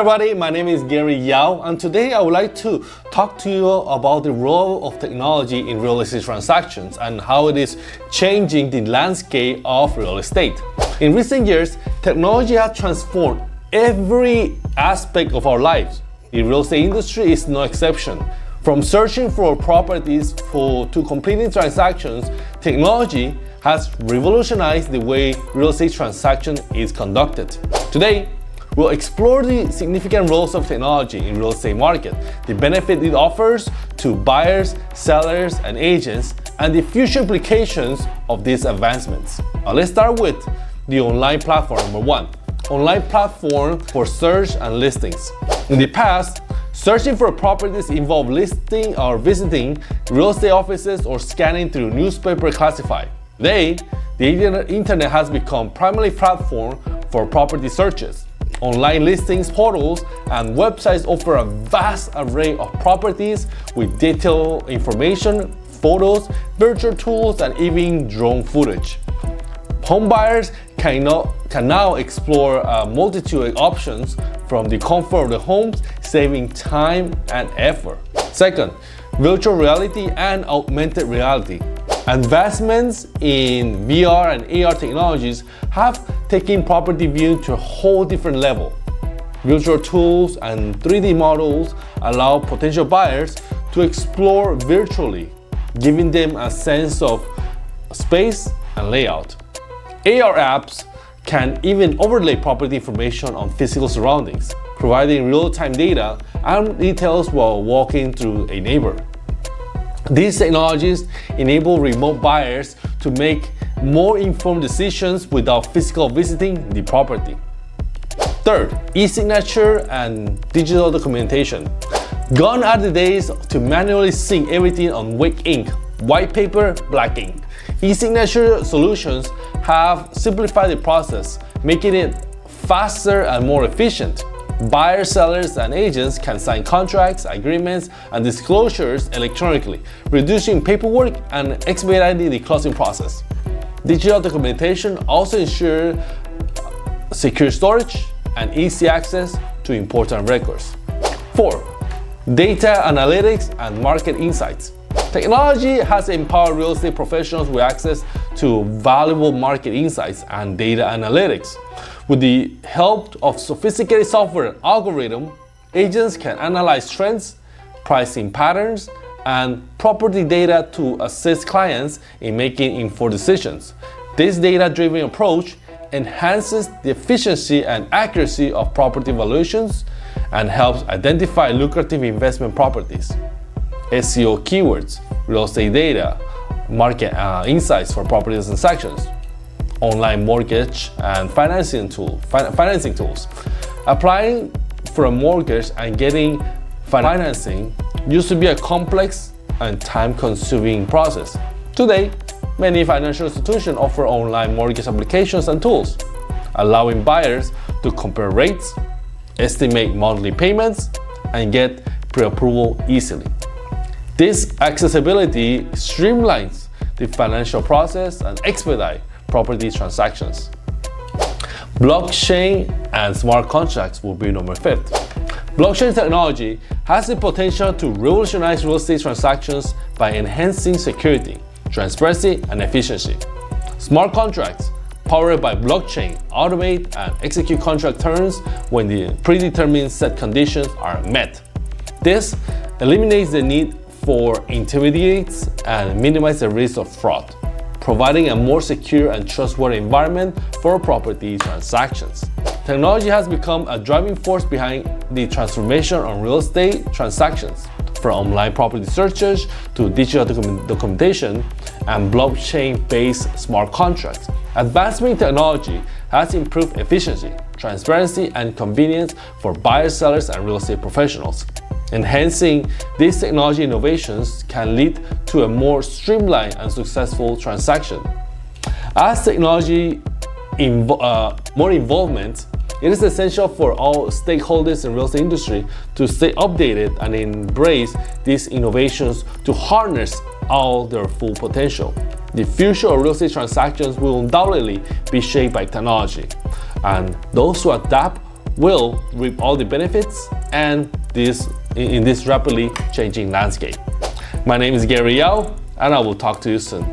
everybody, my name is Gary Yao, and today I would like to talk to you about the role of technology in real estate transactions and how it is changing the landscape of real estate. In recent years, technology has transformed every aspect of our lives. The real estate industry is no exception. From searching for properties to completing transactions, technology has revolutionized the way real estate transaction is conducted. Today, we'll explore the significant roles of technology in real estate market, the benefit it offers to buyers, sellers, and agents, and the future implications of these advancements. Now let's start with the online platform. Number one, online platform for search and listings. In the past, searching for properties involved listing or visiting real estate offices or scanning through newspaper classified. Today, the internet has become primary platform for property searches. Online listings portals and websites offer a vast array of properties with detailed information, photos, virtual tools, and even drone footage. Home buyers can now explore a multitude of options from the comfort of the homes, saving time and effort. Second, virtual reality and augmented reality. Advancements in VR and AR technologies have taken property viewing to a whole different level. Virtual tools and 3D models allow potential buyers to explore virtually, giving them a sense of space and layout. AR apps can even overlay property information on physical surroundings, providing real-time data and details while walking through a neighborhood. These technologies enable remote buyers to make more informed decisions without physically visiting the property. Third, e-signature and digital documentation. Gone are the days to manually sync everything on wet ink, white paper, black ink. E-signature solutions have simplified the process, making it faster and more efficient. Buyers, sellers, and agents can sign contracts, agreements, and disclosures electronically, reducing paperwork and expediting the closing process. Digital documentation also ensures secure storage and easy access to important records. 4. Data analytics and market insights. Technology has empowered real estate professionals with access to valuable market insights and data analytics. With the help of sophisticated software and algorithms, agents can analyze trends, pricing patterns, and property data to assist clients in making informed decisions. This data-driven approach enhances the efficiency and accuracy of property valuations and helps identify lucrative investment properties. SEO keywords, real estate data, market insights for property transactions, online mortgage and financing tools. Applying for a mortgage and getting financing used to be a complex and time-consuming process. Today, many financial institutions offer online mortgage applications and tools, allowing buyers to compare rates, estimate monthly payments, and get pre-approval easily. This accessibility streamlines the financial process and expedites property transactions. Blockchain and smart contracts will be number 5. Blockchain technology has the potential to revolutionize real estate transactions by enhancing security, transparency, and efficiency. Smart contracts powered by blockchain automate and execute contract terms when the predetermined set conditions are met. This eliminates the need for intermediates and minimizes the risk of fraud, providing a more secure and trustworthy environment for property transactions. Technology has become a driving force behind the transformation of real estate transactions, from online property searches to digital documentation and blockchain-based smart contracts. Advancement in technology has improved efficiency, transparency, and convenience for buyers, sellers, and real estate professionals. Enhancing these technology innovations can lead to a more streamlined and successful transaction. As technology more involvement, it is essential for all stakeholders in the real estate industry to stay updated and embrace these innovations to harness all their full potential. The future of real estate transactions will undoubtedly be shaped by technology, and those who adapt will reap all the benefits and in this rapidly changing landscape. My name is Gary Yao, and I will talk to you soon.